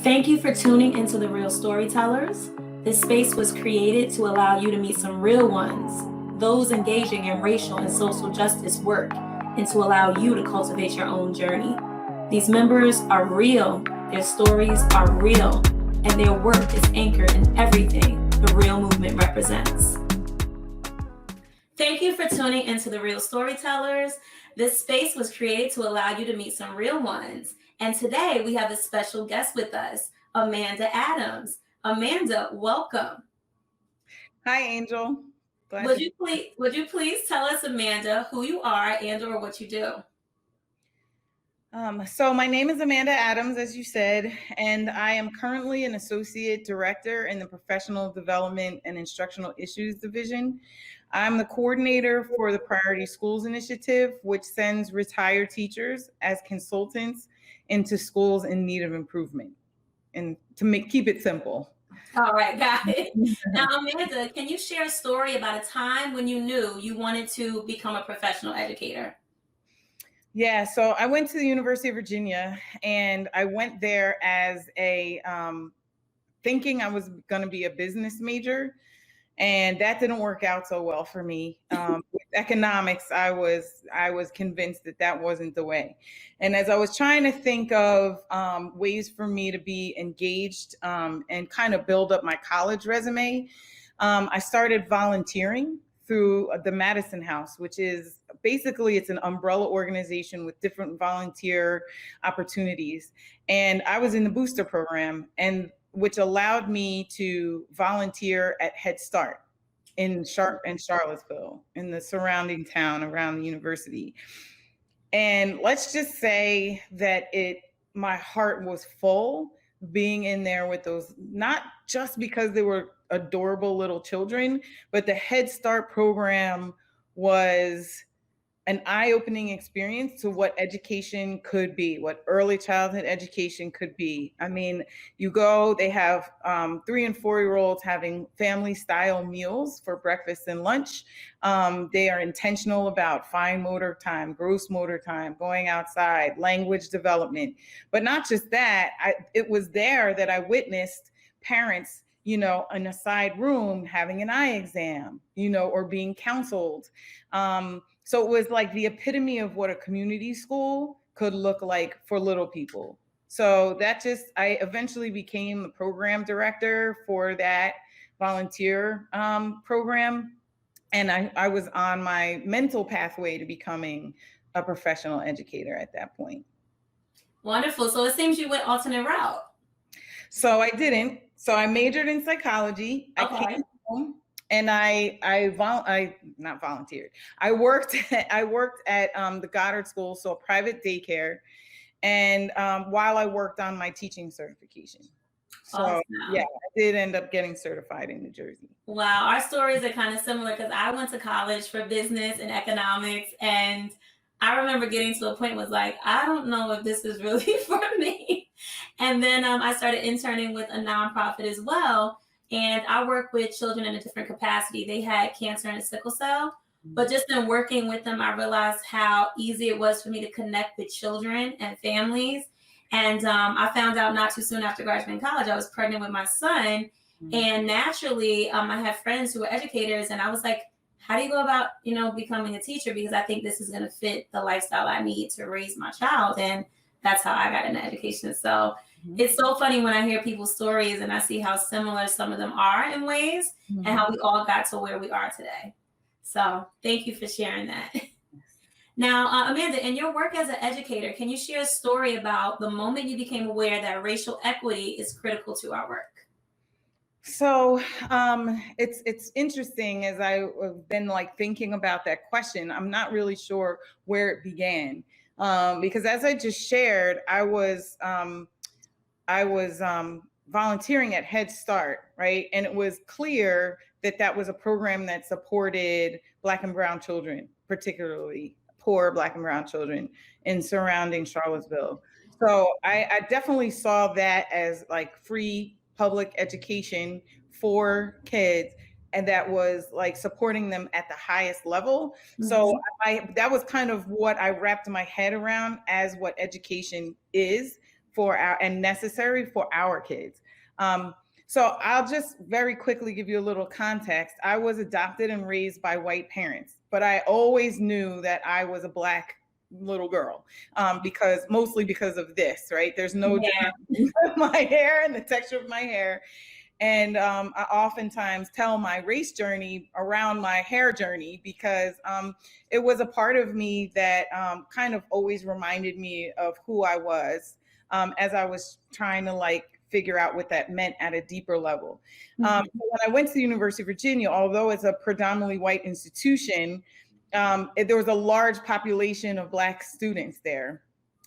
Thank you for tuning into The Real Storytellers. This space was created to allow you to meet some real ones, those engaging in racial and social justice work, and to allow you to cultivate your own journey. These members are real, their stories are real, and their work is anchored in everything the real movement represents. Thank you for tuning into The Real Storytellers. This space was created to allow you to meet some real ones. And today we have a special guest with us, Amanda Adams. Amanda, welcome. Hi, Angel. Would you please tell us, Amanda, who you are and or what you do? So my name is Amanda Adams, as you said, and I am currently an associate director in the Professional Development and Instructional Issues Division. I'm the coordinator for the Priority Schools Initiative, which sends retired teachers as consultants into schools in need of improvement, and to keep it simple. All right, got it. Now, Amanda, can you share a story about a time when you knew you wanted to become a professional educator? Yeah, so I went to the University of Virginia, and I went there as thinking I was going to be a business major, and that didn't work out so well for me. With economics, I was convinced that wasn't the way. And as I was trying to think of ways for me to be engaged and kind of build up my college resume, I started volunteering through the Madison House, which is basically it's an umbrella organization with different volunteer opportunities. And I was in the booster program, and which allowed me to volunteer at Head Start in Charlottesville, in the surrounding town around the university. And let's just say that my heart was full being in there with those, not just because they were adorable little children, but the Head Start program was an eye-opening experience to what education could be, what early childhood education could be. I mean, you go, they have 3 and 4-year-olds having family-style meals for breakfast and lunch. They are intentional about fine motor time, gross motor time, going outside, language development. But not just that, it was there that I witnessed parents, in a side room having an eye exam, or being counseled. So it was like the epitome of what a community school could look like for little people. So I eventually became the program director for that volunteer program. And I was on my mental pathway to becoming a professional educator at that point. Wonderful. So it seems you went alternate route. So I didn't. So I majored in psychology. Okay. I came home and I not volunteered. I worked at the Goddard School, so a private daycare, and while I worked on my teaching certification. So awesome. Yeah, I did end up getting certified in New Jersey. Wow, our stories are kind of similar because I went to college for business and economics, and I remember getting to a point was like, I don't know if this is really for me. And then I started interning with a nonprofit as well. And I work with children in a different capacity. They had cancer and sickle cell, but just in working with them, I realized how easy it was for me to connect with children and families. And I found out not too soon after graduating college, I was pregnant with my son. And naturally, I had friends who were educators, and I was like, how do you go about, becoming a teacher? Because I think this is going to fit the lifestyle I need to raise my child. And that's how I got into education. So it's so funny when I hear people's stories and I see how similar some of them are in ways and how we all got to where we are today. So thank you for sharing that. Now, Amanda, in your work as an educator, can you share a story about the moment you became aware that racial equity is critical to our work? So it's interesting as I've been thinking about that question. I'm not really sure where it began because as I just shared, I was volunteering at Head Start, right? And it was clear that was a program that supported Black and brown children, particularly poor Black and brown children in surrounding Charlottesville. So I definitely saw that as free public education for kids, and that was supporting them at the highest level. So that was kind of what I wrapped my head around as what education is and necessary for our kids. So I'll just very quickly give you a little context. I was adopted and raised by white parents, but I always knew that I was a Black little girl, mostly because of this, right? There's no difference in my hair and the texture of my hair. And I oftentimes tell my race journey around my hair journey because it was a part of me that kind of always reminded me of who I was as I was trying to figure out what that meant at a deeper level. When I went to the University of Virginia, although it's a predominantly white institution, there was a large population of Black students there.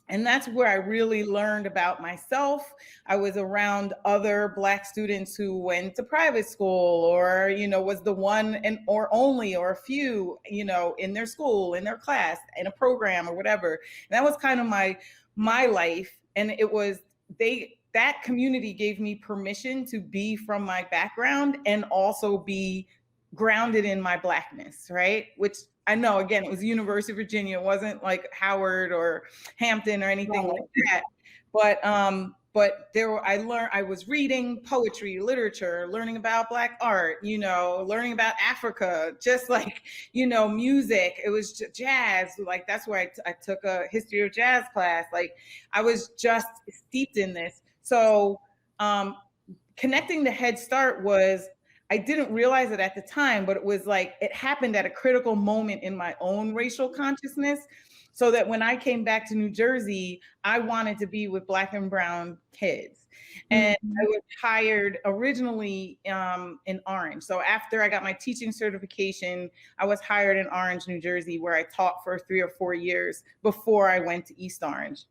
And that's where I really learned about myself. I was around other Black students who went to private school or, was the one or only or a few, in their school, in their class, in a program or whatever. And that was kind of my life. And it was, that community gave me permission to be from my background and also be grounded in my Blackness, right? Which I know, again, it was University of Virginia. It wasn't like Howard or Hampton or anything like that. But I was reading poetry, literature, learning about Black art, learning about Africa, just music. It was jazz. That's why I took a history of jazz class. I was just steeped in this. So connecting to Head Start was, I didn't realize it at the time, but it was it happened at a critical moment in my own racial consciousness. So that when I came back to New Jersey, I wanted to be with Black and brown kids. And I was hired originally in Orange. So after I got my teaching certification, I was hired in Orange, New Jersey, where I taught for 3 or 4 years before I went to East Orange,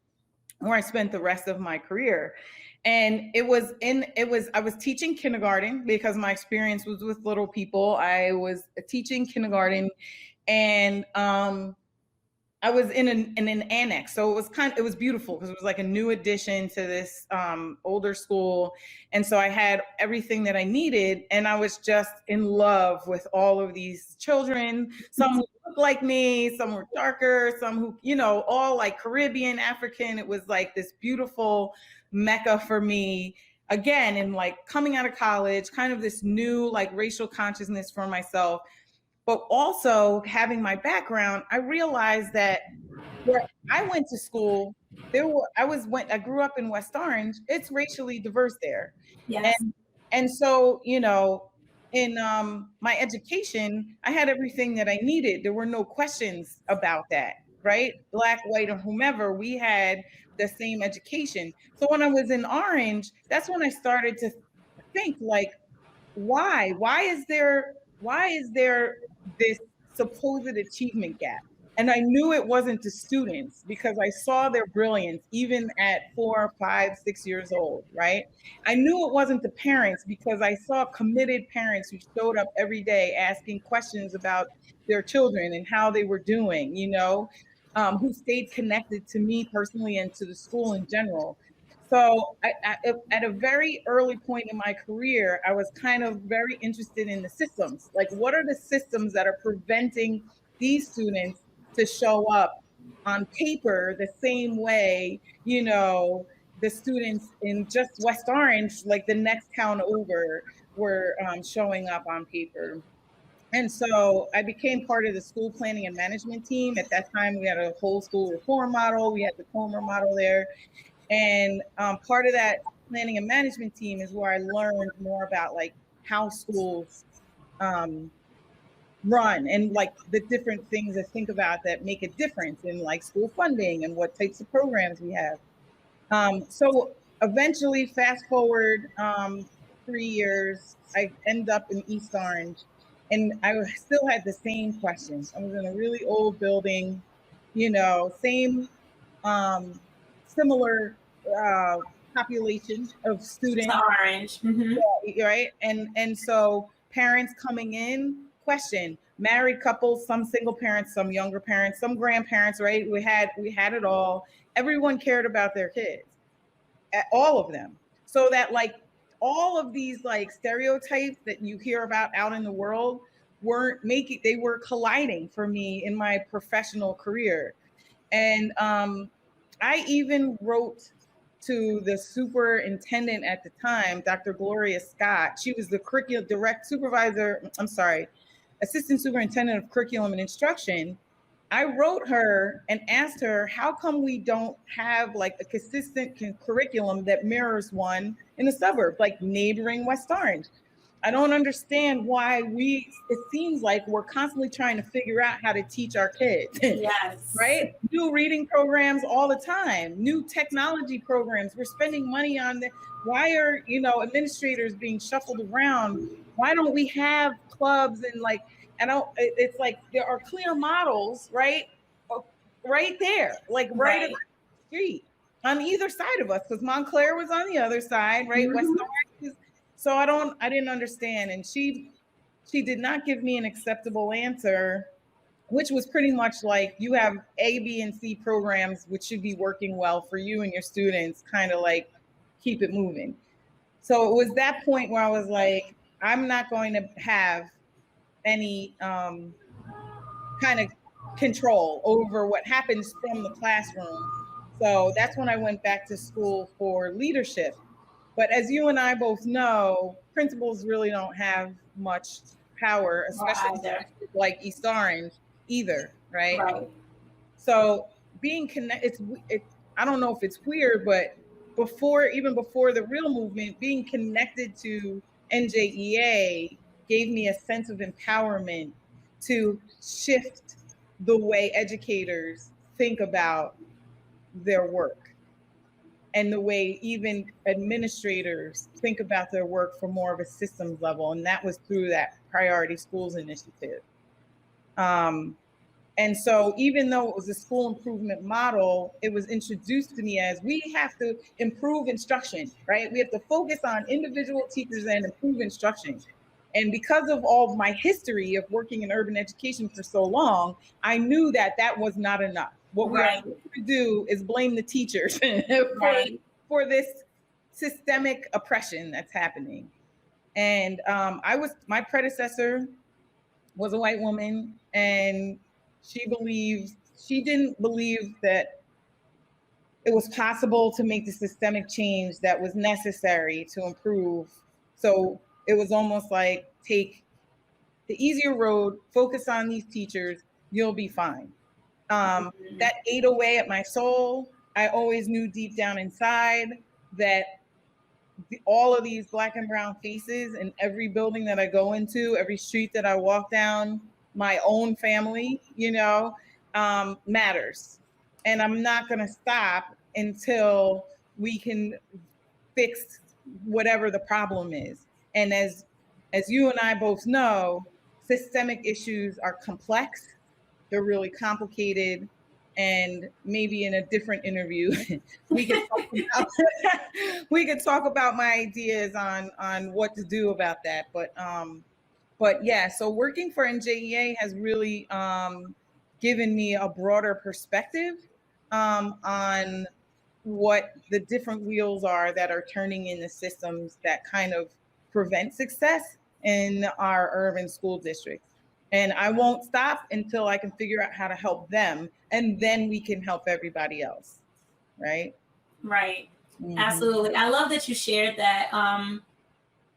where I spent the rest of my career. And I was teaching kindergarten because my experience was with little people. I was teaching kindergarten, and I was in an annex. So it was beautiful because it was a new addition to this older school. And so I had everything that I needed. And I was just in love with all of these children. Some who looked like me, some were darker, some who, all Caribbean, African. It was this beautiful mecca for me. Again, in coming out of college, kind of this new racial consciousness for myself. But also having my background, I realized that where I went to school, I grew up in West Orange. It's racially diverse there. Yes. And so, in my education, I had everything that I needed. There were no questions about that, right? Black, white, or whomever, we had the same education. So when I was in Orange, that's when I started to think why is there this supposed achievement gap? And I knew it wasn't the students because I saw their brilliance even at 4, 5, 6 years old, right? I knew it wasn't the parents because I saw committed parents who showed up every day asking questions about their children and how they were doing, who stayed connected to me personally and to the school in general. So at a very early point in my career, I was kind of very interested in the systems. What are the systems that are preventing these students to show up on paper the same way, the students in just West Orange, the next town over, were showing up on paper. And so I became part of the school planning and management team. At that time, we had a whole school reform model. We had the Comer model there. And part of that planning and management team is where I learned more about how schools run and the different things to think about that make a difference in school funding and what types of programs we have. So eventually, fast forward 3 years, I end up in East Orange, and I still had the same questions. I was in a really old building, same similar population of students. Orange. Right. And so parents coming in, question, married couples, some single parents, some younger parents, some grandparents, right? We had it all. Everyone cared about their kids, all of them. So that all of these stereotypes that you hear about out in the world they were colliding for me in my professional career. And I even wrote to the superintendent at the time, Dr. Gloria Scott. She was the assistant superintendent of curriculum and instruction. I wrote her and asked her, how come we don't have like a consistent curriculum that mirrors one in the suburb, like neighboring West Orange? I don't understand why it seems like we're constantly trying to figure out how to teach our kids. Yes. Right? New reading programs all the time, new technology programs. We're spending money on why are, administrators being shuffled around? Why don't we have clubs and it's like there are clear models, right? Right there, like right across the street on either side of us, because Montclair was on the other side, right? Mm-hmm. West Orange. So I didn't understand. And she did not give me an acceptable answer, which was pretty much like, you have A, B, and C programs, which should be working well for you and your students, kind of like keep it moving. So it was that point where I was like, I'm not going to have any kind of control over what happens from the classroom. So that's when I went back to school for leadership. But as you and I both know, principals really don't have much power, especially like East Orange either, right? Right. So being connected, I don't know if it's weird, but even before the real movement, being connected to NJEA gave me a sense of empowerment to shift the way educators think about their work, and the way even administrators think about their work from more of a systems level. And that was through that Priority Schools initiative. And so even though it was a school improvement model, it was introduced to me as, we have to improve instruction, right? We have to focus on individual teachers and improve instruction. And because of all my history of working in urban education for so long, I knew that was not enough. What we are going to do is blame the teachers for this systemic oppression that's happening. And my predecessor was a white woman, and she didn't believe that it was possible to make the systemic change that was necessary to improve. So it was almost like, take the easier road, focus on these teachers, you'll be fine. That ate away at my soul. I always knew deep down inside that all of these Black and brown faces in every building that I go into, every street that I walk down, my own family, matters. And I'm not going to stop until we can fix whatever the problem is. And as you and I both know, systemic issues are complex. They're really complicated. And maybe in a different interview, we could talk about my ideas on what to do about that. But yeah, so working for NJEA has really given me a broader perspective on what the different wheels are that are turning in the systems that kind of prevent success in our urban school districts. And I won't stop until I can figure out how to help them, and then we can help everybody else. Right? Right. Mm-hmm. Absolutely. I love that you shared that,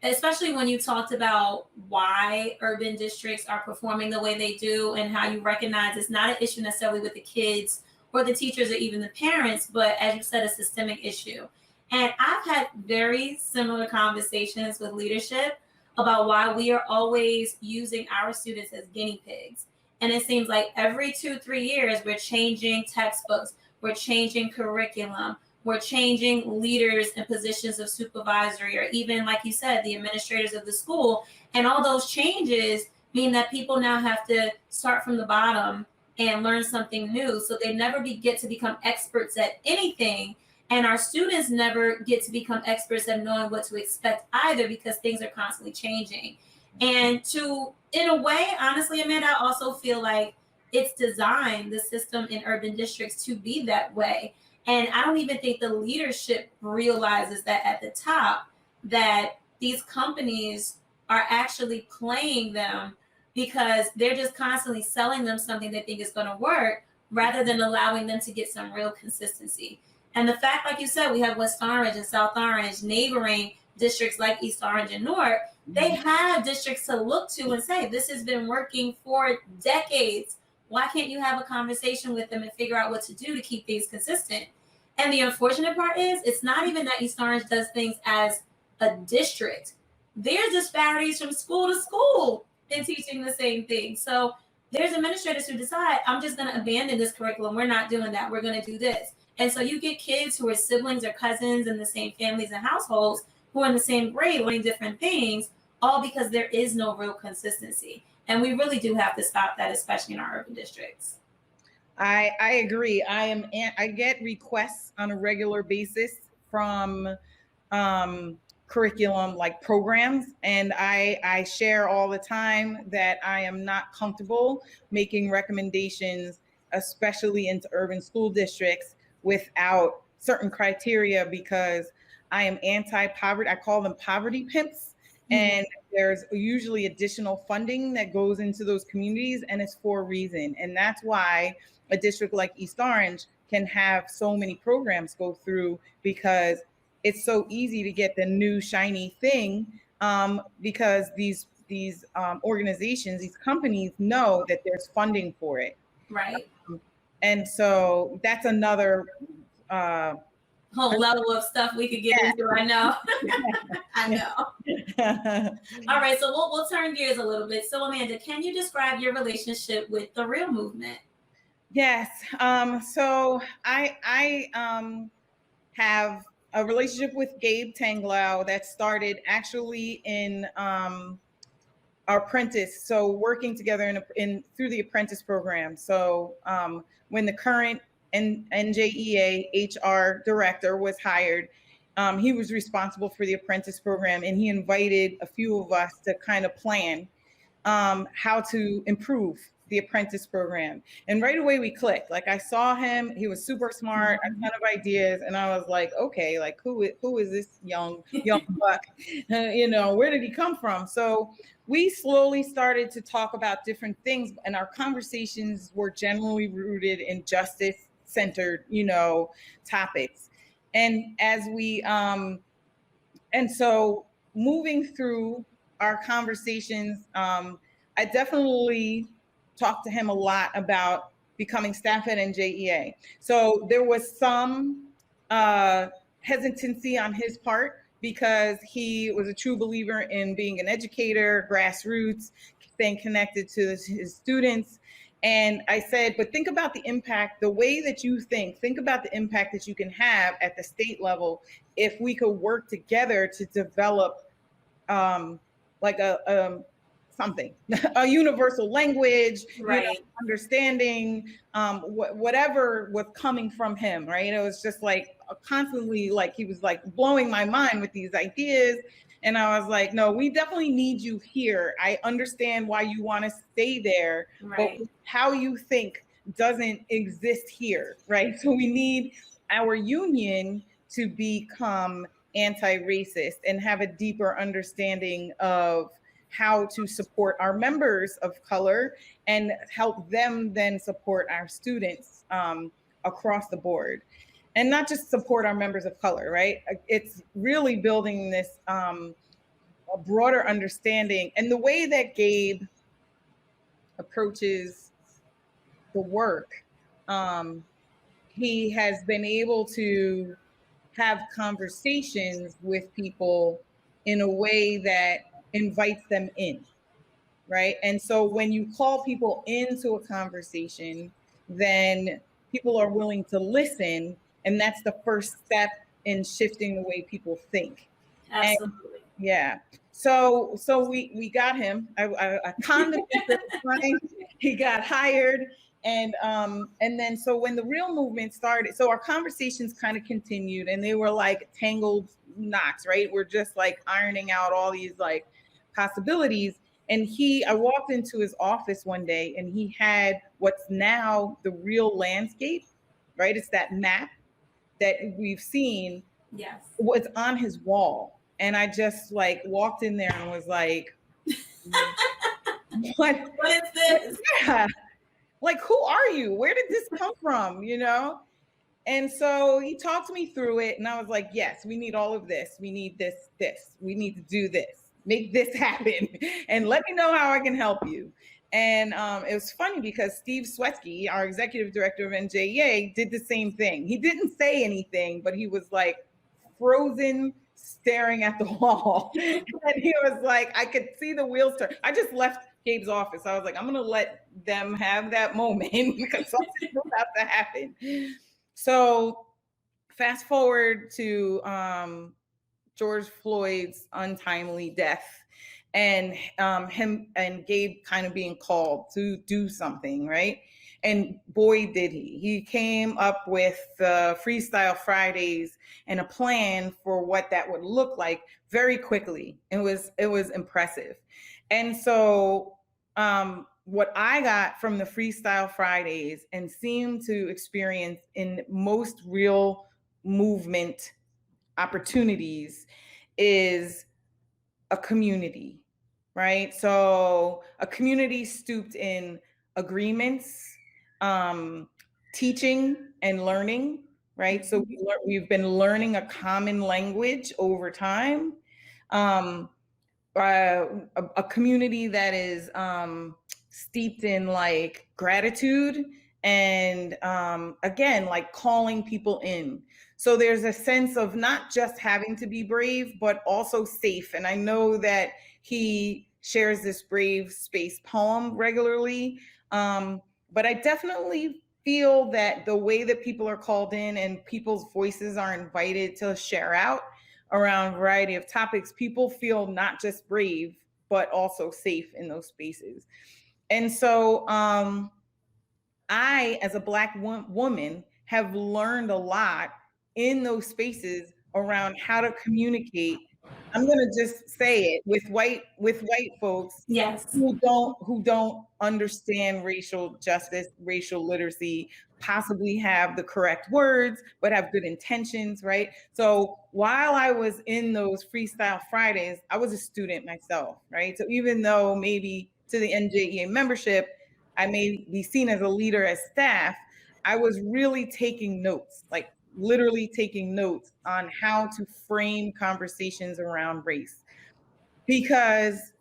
especially when you talked about why urban districts are performing the way they do, and how you recognize it's not an issue necessarily with the kids or the teachers or even the parents, but as you said, a systemic issue. And I've had very similar conversations with leadership about why we are always using our students as guinea pigs. And it seems like every 2-3 years, we're changing textbooks, we're changing curriculum, we're changing leaders in positions of supervisory, or even, like you said, the administrators of the school. And all those changes mean that people now have to start from the bottom and learn something new. So they never get to become experts at anything. And our students never get to become experts at knowing what to expect either, because things are constantly changing. And in a way, honestly, Amanda, I also feel like it's designed, the system in urban districts, to be that way. And I don't even think the leadership realizes that at the top, that these companies are actually playing them, because they're just constantly selling them something they think is going to work, rather than allowing them to get some real consistency. And the fact, like you said, we have West Orange and South Orange, neighboring districts like East Orange and North, they have districts to look to and say, this has been working for decades. Why can't you have a conversation with them and figure out what to do to keep things consistent? And the unfortunate part is, it's not even that East Orange does things as a district. There's disparities from school to school in teaching the same thing. So there's administrators who decide, I'm just going to abandon this curriculum. We're not doing that. We're going to do this. And so you get kids who are siblings or cousins in the same families and households who are in the same grade learning different things, all because there is no real consistency. And we really do have to stop that, especially in our urban districts. I agree. I get requests on a regular basis from curriculum like programs, and I share all the time that I am not comfortable making recommendations, especially into urban school districts, without certain criteria, because I am anti-poverty. I call them poverty pimps. And there's usually additional funding that goes into those communities, and it's for a reason. And that's why a district like East Orange can have so many programs go through, because it's so easy to get the new shiny thing, because these organizations, these companies know that there's funding for it. Right. And so that's another whole level of stuff we could get into. I know. I know. All right, so we'll turn gears a little bit. So Amanda, can you describe your relationship with the Real movement? Yes. So I have a relationship with Gabe Tanglau that started actually in our apprentice. So working together in through the apprentice program. So when the current NJEA HR director was hired, he was responsible for the apprentice program, and he invited a few of us to kind of plan how to improve the apprentice program. And right away we clicked. Like, I saw him, he was super smart, a ton of ideas, and I was like, okay, like who is this young buck? Where did he come from? So we slowly started to talk about different things, and our conversations were generally rooted in justice-centered, topics. And as we and so moving through our conversations, I definitely talked to him a lot about becoming staff at NJEA. So there was some hesitancy on his part, because he was a true believer in being an educator, grassroots, staying connected to his students. And I said, but think about the impact, the way that you think about the impact that you can have at the state level if we could work together to develop like something, a universal language, right? Understanding, whatever was coming from him, right? It was just like constantly, like he was like blowing my mind with these ideas. And I was like, no, we definitely need you here. I understand why you want to stay there, right, but how you think doesn't exist here, right? So we need our union to become anti-racist and have a deeper understanding of how to support our members of color and help them then support our students across the board. And not just support our members of color, right? It's really building this a broader understanding. And the way that Gabe approaches the work, he has been able to have conversations with people in a way that invites them in, right? And so when you call people into a conversation, then people are willing to listen, and that's the first step in shifting the way people think. Absolutely. And, yeah. So we got him. I conned him. He got hired. And then so when the Real movement started, so our conversations kind of continued, and they were like tangled knots, right? We're just like ironing out all these like possibilities. And I walked into his office one day, and he had what's now the Real landscape, right? It's that map that we've seen. Yes. Was on his wall. And I just like walked in there and was like, what is this? Yeah. Like, who are you? Where did this come from? And so he talked me through it, and I was like, yes, we need all of this. We need this. We need to do this. Make this happen, and let me know how I can help you. And it was funny because Steve Swetsky, our executive director of NJEA, did the same thing. He didn't say anything, but he was like frozen, staring at the wall. And he was like, I could see the wheels turn. I just left Gabe's office. I was like, I'm going to let them have that moment because something's about to happen. So fast forward to George Floyd's untimely death, and him and Gabe kind of being called to do something, right? And boy, did he. He came up with Freestyle Fridays and a plan for what that would look like very quickly. It was impressive. And so what I got from the Freestyle Fridays and seem to experience in most real movement opportunities is a community, right? So a community stooped in agreements, teaching and learning, right? So we've been learning a common language over time. A community that is steeped in like gratitude and again, like calling people in. So there's a sense of not just having to be brave, but also safe. And I know that he shares this Brave Space poem regularly. But I definitely feel that the way that people are called in and people's voices are invited to share out around a variety of topics, people feel not just brave, but also safe in those spaces. And so I, as a Black woman, have learned a lot in those spaces around how to communicate. I'm going to just say it with white folks, yes, who don't understand racial justice, racial literacy, possibly have the correct words, but have good intentions, right? So while I was in those Freestyle Fridays, I was a student myself, right? So even though maybe to the NJEA membership, I may be seen as a leader as staff, I was really taking notes, like literally taking notes on how to frame conversations around race, because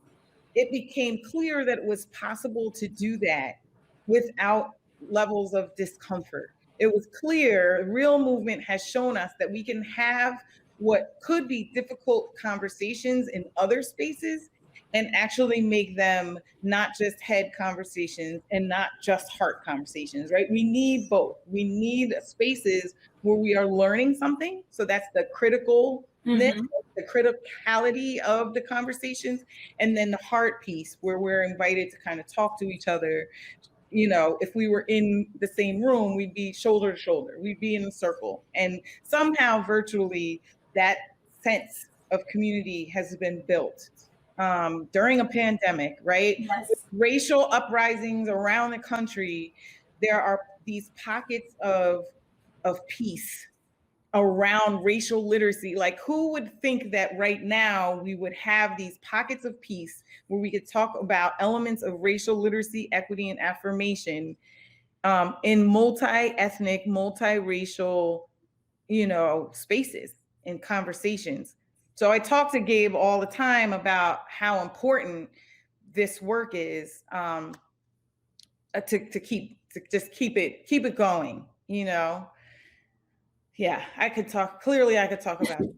it became clear that it was possible to do that without levels of discomfort. It was clear, real movement has shown us that we can have what could be difficult conversations in other spaces and actually make them not just head conversations and not just heart conversations, right? We need both. We need spaces where we are learning something. So that's the criticalness, the criticality of the conversations, and then the heart piece where we're invited to kind of talk to each other. You know, if we were in the same room, we'd be shoulder to shoulder, we'd be in a circle. And somehow virtually that sense of community has been built during a pandemic, right? yes. With racial uprisings around the country, there are these pockets of peace around racial literacy. Like, who would think that right now we would have these pockets of peace where we could talk about elements of racial literacy, equity, and affirmation in multi-ethnic, multiracial, spaces and conversations. So I talk to Gabe all the time about how important this work is to keep it going, Yeah, I could talk about it.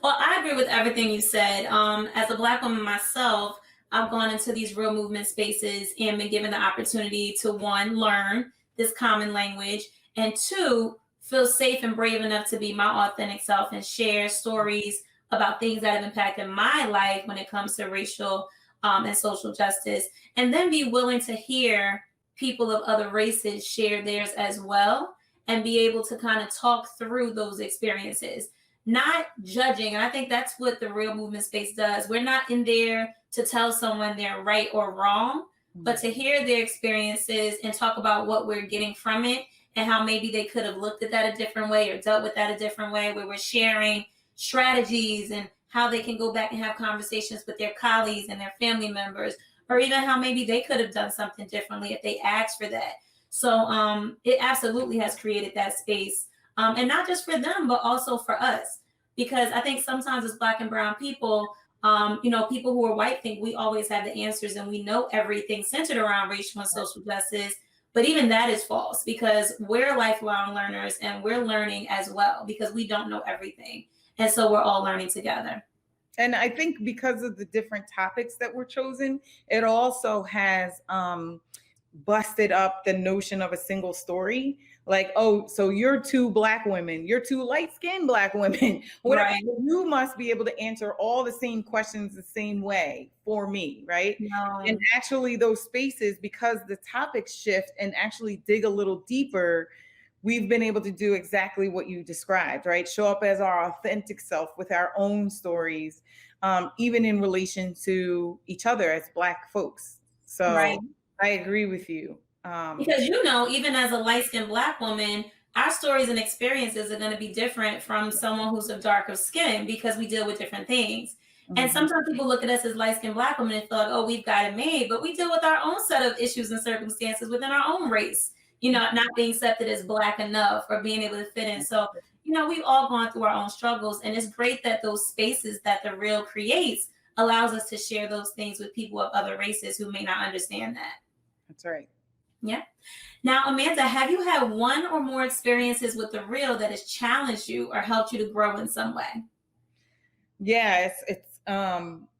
Well, I agree with everything you said. As a Black woman myself, I've gone into these real movement spaces and been given the opportunity to, one, learn this common language, and two, feel safe and brave enough to be my authentic self and share stories about things that have impacted my life when it comes to racial and social justice, and then be willing to hear people of other races share theirs as well, and be able to kind of talk through those experiences, not judging. And I think that's what the real movement space does. We're not in there to tell someone they're right or wrong, but to hear their experiences and talk about what we're getting from it and how maybe they could have looked at that a different way or dealt with that a different way, where we're sharing strategies and how they can go back and have conversations with their colleagues and their family members, or even how maybe they could have done something differently if they asked for that. So it absolutely has created that space, and not just for them, but also for us. Because I think sometimes as Black and Brown people, people who are white think we always have the answers and we know everything centered around racial and social justice. But even that is false because we're lifelong learners and we're learning as well because we don't know everything. And so we're all learning together. And I think because of the different topics that were chosen, it also has busted up the notion of a single story. Like, oh, so you're two Black women, you're two light-skinned Black women. Whatever, Right. you must be able to answer all the same questions the same way for me, right? No. And actually, those spaces, because the topics shift and actually dig a little deeper, we've been able to do exactly what you described, right? Show up as our authentic self with our own stories, even in relation to each other as Black folks. So Right. I agree with you. Because even as a light-skinned Black woman, our stories and experiences are going to be different from someone who's of darker skin because we deal with different things. And sometimes people look at us as light-skinned Black women and feel like, oh, we've got it made, but we deal with our own set of issues and circumstances within our own race, not being accepted as Black enough or being able to fit in. So, we've all gone through our own struggles, and it's great that those spaces that the Real creates allows us to share those things with people of other races who may not understand that. That's right. Yeah. Now, Amanda, have you had one or more experiences with the Real that has challenged you or helped you to grow in some way? Yeah, it's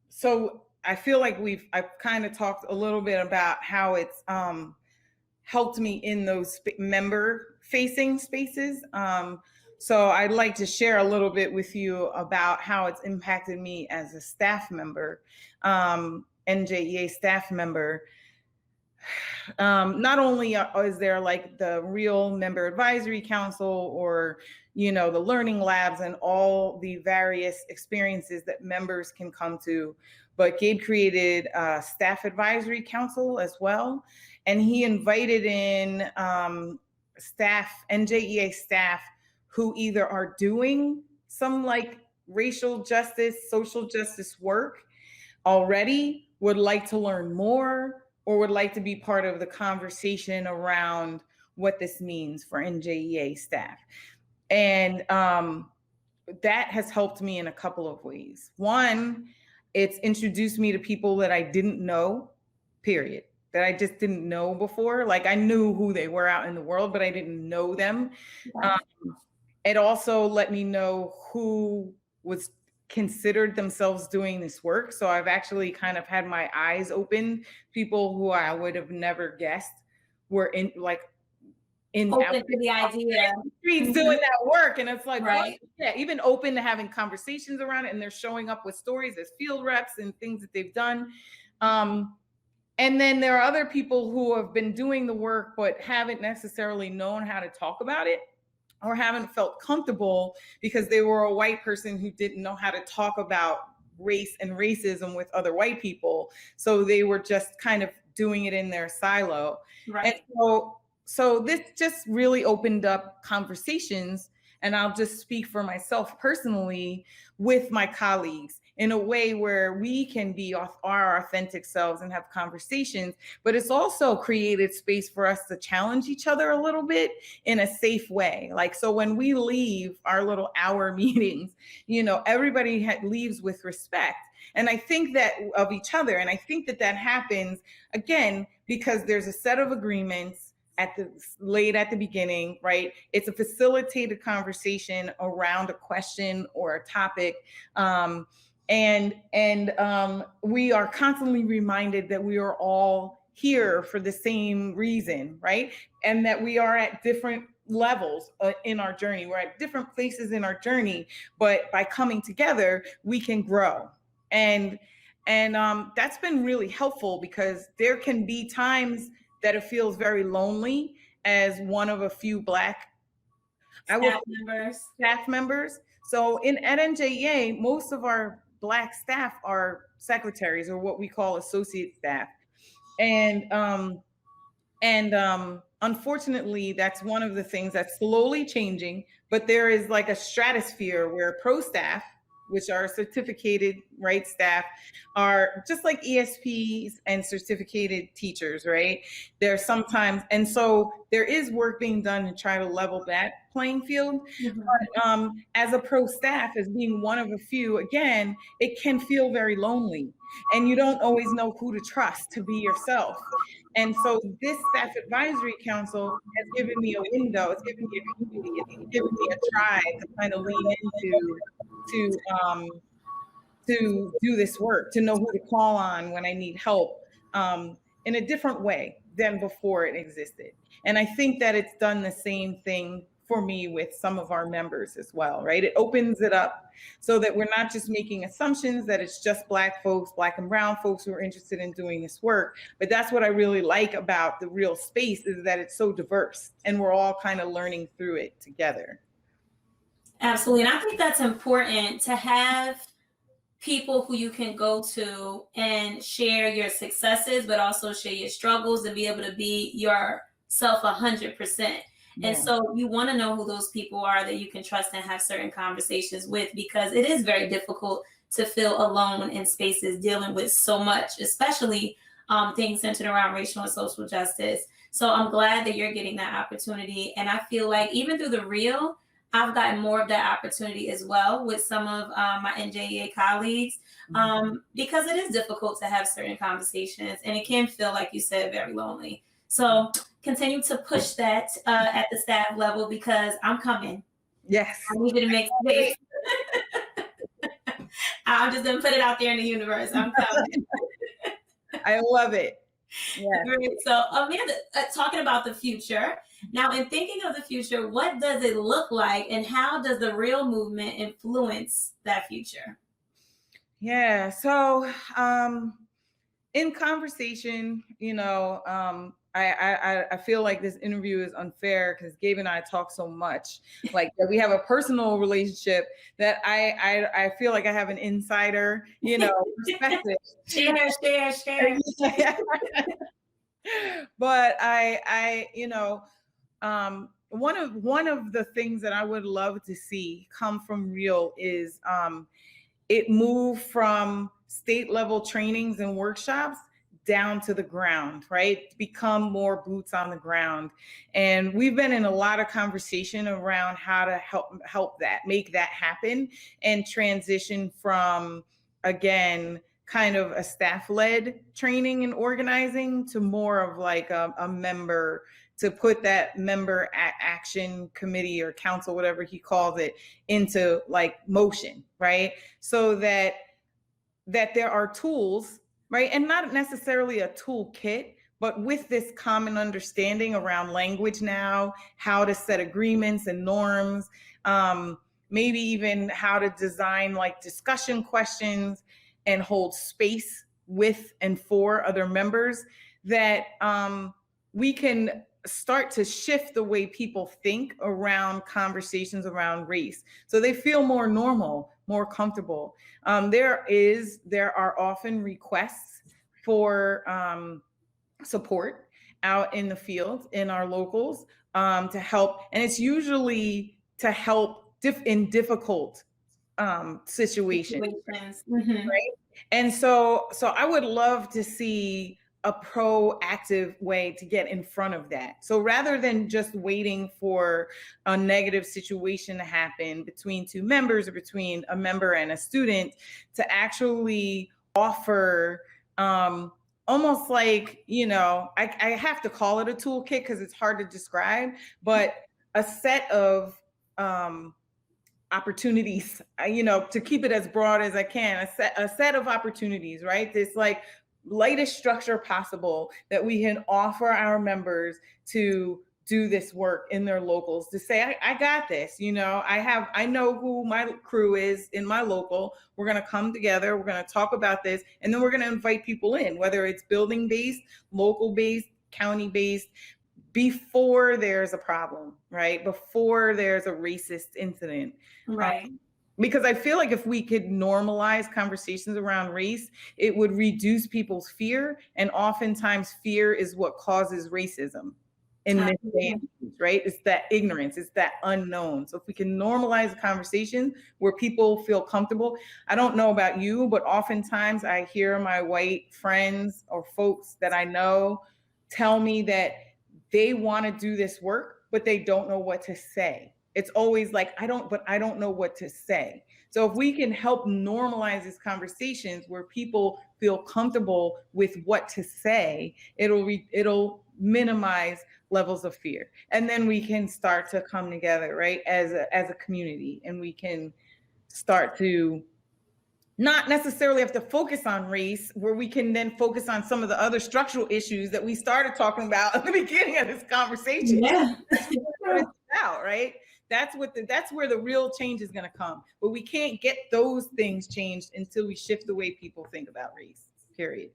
so I feel like I've kind of talked a little bit about how it's helped me in those member facing spaces. So I'd like to share a little bit with you about how it's impacted me as a staff member, NJEA staff member. Not only is there like the Real Member Advisory Council or, the learning labs and all the various experiences that members can come to, but Gabe created a staff advisory council as well. And he invited in staff, NJEA staff, who either are doing some like racial justice, social justice work already, would like to learn more, or would like to be part of the conversation around what this means for NJEA staff. And that has helped me in a couple of ways. One, it's introduced me to people that I didn't know, period, that I just didn't know before. Like I knew who they were out in the world, but I didn't know them. Right. It also let me know who was considered themselves doing this work. So I've actually kind of had my eyes open. People who I would have never guessed were in open to the idea, streets doing that work. And it's like, right. Yeah, even open to having conversations around it. And they're showing up with stories as field reps and things that they've done. And then there are other people who have been doing the work, but haven't necessarily known how to talk about it, or haven't felt comfortable because they were a white person who didn't know how to talk about race and racism with other white people. So they were just kind of doing it in their silo. Right. And so this just really opened up conversations, and I'll just speak for myself personally, with my colleagues in a way where we can be our authentic selves and have conversations, but it's also created space for us to challenge each other a little bit in a safe way. Like, so when we leave our little hour meetings, everybody leaves with respect. And I think that of each other. And I think that happens again, because there's a set of agreements laid at the beginning, right? It's a facilitated conversation around a question or a topic. And we are constantly reminded that we are all here for the same reason, right? And that we are at different levels in our journey. We're at different places in our journey, but by coming together, we can grow. And that's been really helpful, because there can be times that it feels very lonely as one of a few Black staff members. So at NJEA, most of our Black staff are secretaries, or what we call associate staff. And unfortunately, that's one of the things that's slowly changing, but there is like a stratosphere where pro staff which are certificated, right, staff, are just like ESPs and certificated teachers, right? They're sometimes, and so there is work being done to try to level that playing field. But as a pro staff, as being one of a few, again, it can feel very lonely, and you don't always know who to trust to be yourself. And so this staff advisory council has given me a window, it's given me a community, it's given me a tribe to kind of lean into to do this work, to know who to call on when I need help, in a different way than before it existed. And I think that it's done the same thing for me with some of our members as well, right? It opens it up so that we're not just making assumptions that it's just Black folks, Black and brown folks who are interested in doing this work. But that's what I really like about the real space, is that it's so diverse and we're all kind of learning through it together. Absolutely. And I think that's important, to have people who you can go to and share your successes, but also share your struggles, and be able to be yourself 100%. Yeah. And so you want to know who those people are that you can trust and have certain conversations with, because it is very difficult to feel alone in spaces dealing with so much, especially things centered around racial and social justice. So I'm glad that you're getting that opportunity. And I feel like even through the Reel, I've gotten more of that opportunity as well with some of my NJEA colleagues, because it is difficult to have certain conversations, and it can feel, like you said, very lonely. So continue to push that at the staff level, because I'm coming. Yes. I need you to make space. I'm just going to put it out there in the universe. I'm coming. I love it. Yeah. Great. So Amanda, talking about the future. Now, in thinking of the future, what does it look like, and how does the Reel movement influence that future? Yeah. So in conversation, I feel like this interview is unfair because Gabe and I talk so much, like that we have a personal relationship that I feel like I have an insider, perspective. Share. But one of the things that I would love to see come from Reel is it move from state level trainings and workshops down to the ground, right? Become more boots on the ground. And we've been in a lot of conversation around how to help that, make that happen, and transition from, again, kind of a staff-led training and organizing to more of like a member, to put that member action committee or council, whatever he calls it, into like motion, right? So that there are tools, right? And not necessarily a toolkit, but with this common understanding around language now, how to set agreements and norms, maybe even how to design like discussion questions and hold space with and for other members, that we can start to shift the way people think around conversations around race, so they feel more normal, more comfortable. There are often requests for support out in the field in our locals, to help, and it's usually to help in difficult situations. Right? And so I would love to see a proactive way to get in front of that. So rather than just waiting for a negative situation to happen between two members or between a member and a student, to actually offer almost like, I have to call it a toolkit because it's hard to describe, but a set of opportunities, to keep it as broad as I can, a set of opportunities, right? This like lightest structure possible that we can offer our members to do this work in their locals, to say, I got this, I know who my crew is in my local. We're going to come together. We're going to talk about this. And then we're going to invite people in, whether it's building based, local based, county based, before there's a problem, right? Before there's a racist incident. Right. Because I feel like if we could normalize conversations around race, it would reduce people's fear. And oftentimes fear is what causes racism. in this day and age, right? It's that ignorance, it's that unknown. So if we can normalize a conversation where people feel comfortable, I don't know about you, but oftentimes I hear my white friends or folks that I know tell me that they want to do this work, but they don't know what to say. It's always like, I don't know what to say. So if we can help normalize these conversations where people feel comfortable with what to say, it'll minimize levels of fear. And then we can start to come together, right, as a community, and we can start to not necessarily have to focus on race, where we can then focus on some of the other structural issues that we started talking about at the beginning of this conversation. Yeah. That's what it's about, right? That's where the real change is going to come. But we can't get those things changed until we shift the way people think about race, period.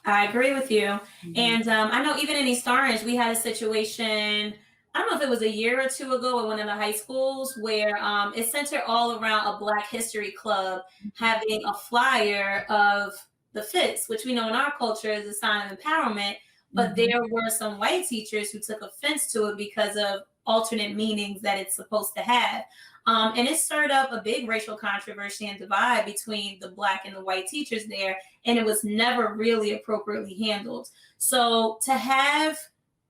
I agree with you. Mm-hmm. And I know even in East Orange, we had a situation, I don't know if it was a year or two ago at one of the high schools, where it centered all around a Black History Club having a flyer of the fist, which we know in our culture is a sign of empowerment. But mm-hmm. there were some white teachers who took offense to it because of alternate meanings that it's supposed to have. And it stirred up a big racial controversy and divide between the Black and the white teachers there. And it was never really appropriately handled. So to have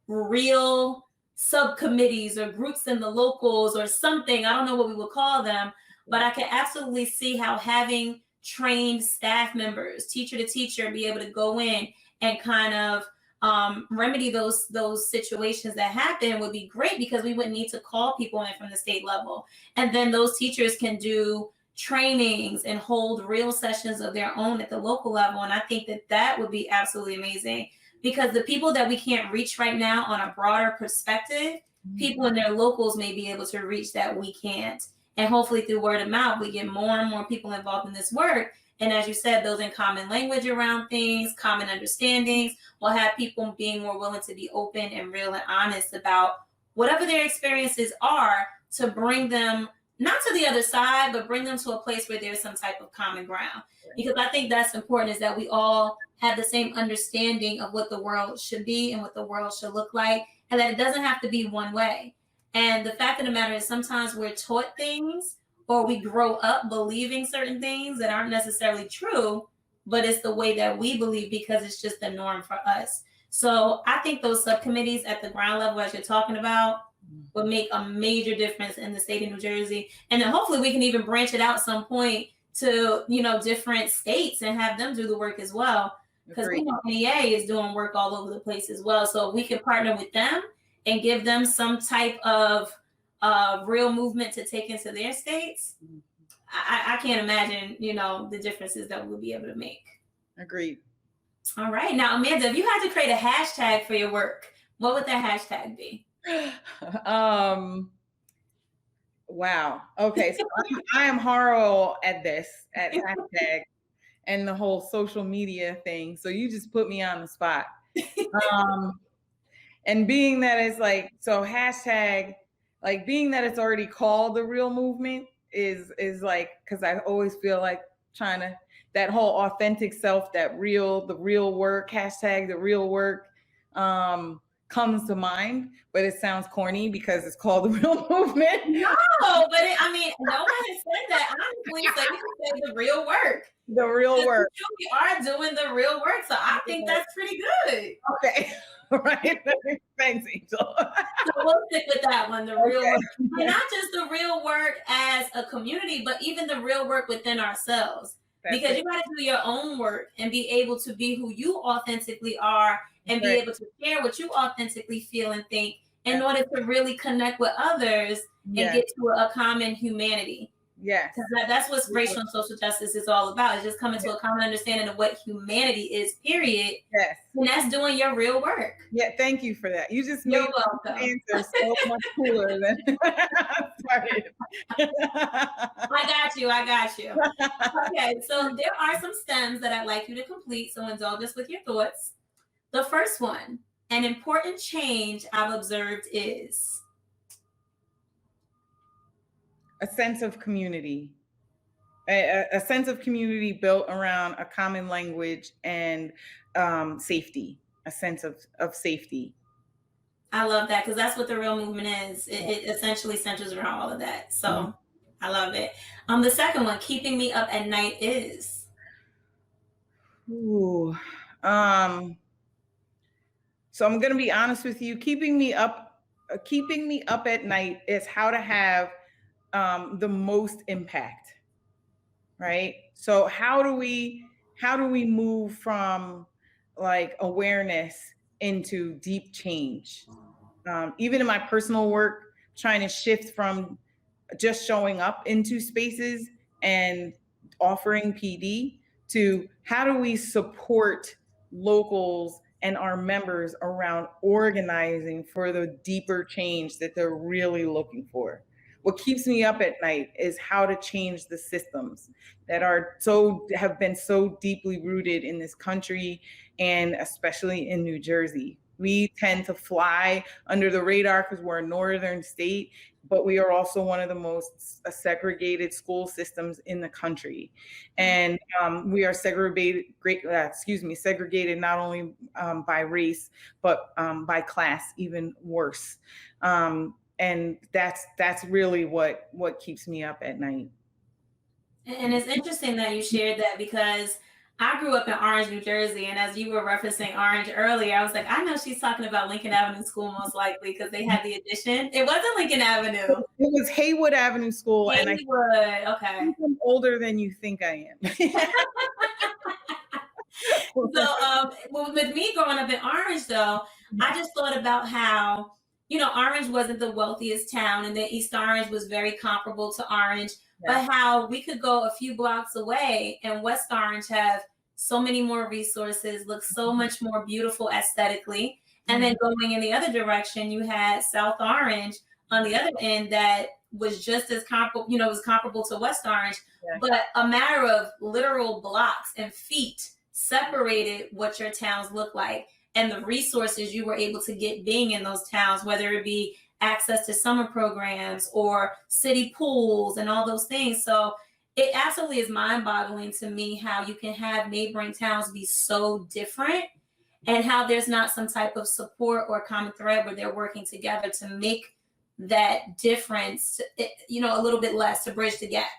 real subcommittees or groups in the locals or something, I don't know what we would call them, but I can absolutely see how having trained staff members, teacher to teacher, be able to go in and kind of remedy those situations that happen would be great, because we wouldn't need to call people in from the state level. And then those teachers can do trainings and hold real sessions of their own at the local level. And I think that would be absolutely amazing, because the people that we can't reach right now on a broader perspective, people in their locals may be able to reach that we can't. And hopefully through word of mouth, we get more and more people involved in this work. And as you said, building common language around things, common understandings, will have people being more willing to be open and real and honest about whatever their experiences are, to bring them not to the other side, but bring them to a place where there's some type of common ground. Because I think that's important, is that we all have the same understanding of what the world should be and what the world should look like, and that it doesn't have to be one way. And the fact of the matter is, sometimes we're taught things, or we grow up believing certain things that aren't necessarily true, but it's the way that we believe because it's just the norm for us. So I think those subcommittees at the ground level, as you're talking about, would make a major difference in the state of New Jersey. And then hopefully we can even branch it out some point to, different states and have them do the work as well. Because we know NJEA is doing work all over the place as well. So if we can partner with them and give them some type of real movement to take into their states, I can't imagine, the differences that we'll be able to make. Agreed. All right. Now, Amanda, if you had to create a hashtag for your work, what would that hashtag be? Wow. Okay. So I am horrible at this, at hashtag and the whole social media thing. So you just put me on the spot. And being that it's like, so hashtag, like being that it's already called the real movement is like, because I always feel like trying to, that whole authentic self, the real work, hashtag the real work comes to mind, but it sounds corny because it's called the real movement. No, but no one has said that. Honestly, so you can say the real work. The real work. We are doing the real work, so I think that's pretty good. Okay. Right. Thanks, Angel. So we'll stick with that one, the real work. And not just the real work as a community, but even the real work within ourselves. Because you got to do your own work and be able to be who you authentically are, and be able to share what you authentically feel and think in order to really connect with others and get to a common humanity. Yes. That's what racial and social justice is all about. It's just coming to a common understanding of what humanity is, period. Yes. And that's doing your real work. Yeah, thank you for that. You just made the answer so much cooler than sorry. I got you. Okay, so there are some stems that I'd like you to complete, so indulge us with your thoughts. The first one, an important change I've observed is a sense of community, a sense of community built around a common language and safety, a sense of safety. I love that because that's what the real movement is. It essentially centers around all of that. Mhm. So I love it. The second one, keeping me up at night is. Ooh. So I'm going to be honest with you. Keeping me up at night is how to have the most impact, right? So how do we move from like awareness into deep change? Even in my personal work, trying to shift from just showing up into spaces and offering PD to how do we support locals and our members around organizing for the deeper change that they're really looking for. What keeps me up at night is how to change the systems that have been so deeply rooted in this country and especially in New Jersey. We tend to fly under the radar because we're a northern state, but we are also one of the most segregated school systems in the country. And we are segregated not only by race, but by class, even worse. And that's really what keeps me up at night. And it's interesting that you shared that because I grew up in Orange, New Jersey, and as you were referencing Orange earlier, I was like, I know she's talking about Lincoln Avenue School most likely because they had the addition. It wasn't Lincoln Avenue. It was Haywood Avenue School, and I Haywood. Okay. think I'm older than you think I am. So, well, with me growing up in Orange, though, I just thought about how, Orange wasn't the wealthiest town, and then East Orange was very comparable to Orange, Yeah. but how we could go a few blocks away and West Orange have so many more resources, look so much more beautiful aesthetically. And then going in the other direction, you had South Orange on the other end that was just as comparable, was comparable to West Orange, Yeah. but a matter of literal blocks and feet separated what your towns look like and the resources you were able to get being in those towns, whether it be access to summer programs or city pools and all those things. So it absolutely is mind-boggling to me how you can have neighboring towns be so different and how there's not some type of support or common thread where they're working together to make that difference, a little bbit less to bridge the gap.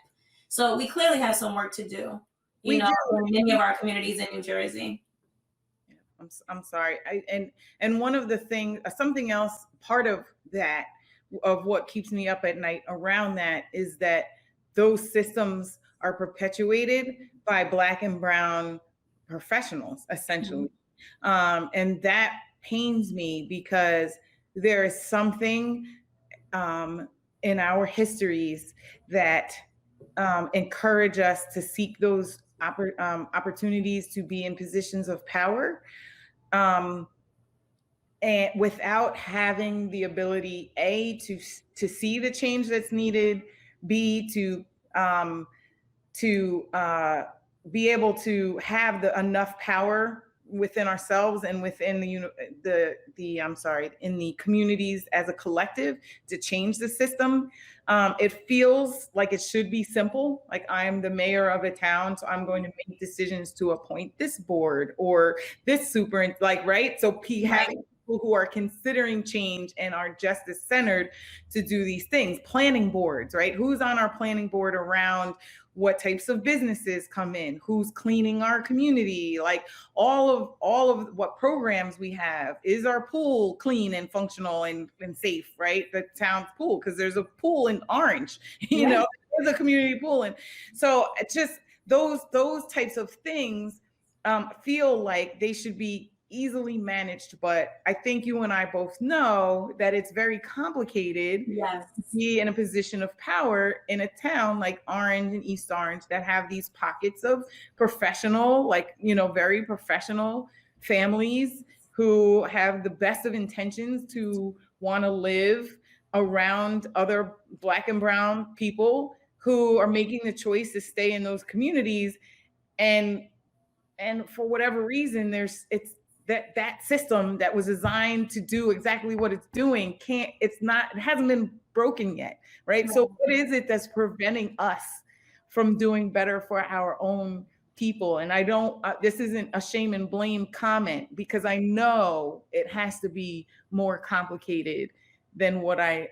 So we clearly have some work to do, We do. in many of our communities in New Jersey. I'm sorry. And one of the things, something else, part of that, of what keeps me up at night around that is that those systems are perpetuated by Black and Brown professionals, essentially. And that pains me because there is something in our histories that encourage us to seek those opportunities to be in positions of power, and without having the ability, A, to see the change that's needed, B, to be able to have enough power within ourselves and within in the communities as a collective to change the system. It feels like it should be simple. Like I'm the mayor of a town, so I'm going to make decisions to appoint this board or this right? So having people who are considering change and are justice centered to do these things. Planning boards, right? Who's on our planning board around what types of businesses come in, who's cleaning our community, like all of what programs we have. Is our pool clean and functional and safe, right? The town's pool, because there's a pool in Orange, there's a community pool. And so it's just those types of things feel like they should be easily managed, but I think you and I both know that it's very complicated to be in a position of power in a town like Orange and East Orange that have these pockets of professional, very professional families who have the best of intentions to want to live around other Black and Brown people who are making the choice to stay in those communities, and for whatever reason it's that system that was designed to do exactly what it's doing it hasn't been broken yet, right? So what is it that's preventing us from doing better for our own people. And I don't, this isn't a shame and blame comment, because I know it has to be more complicated than what I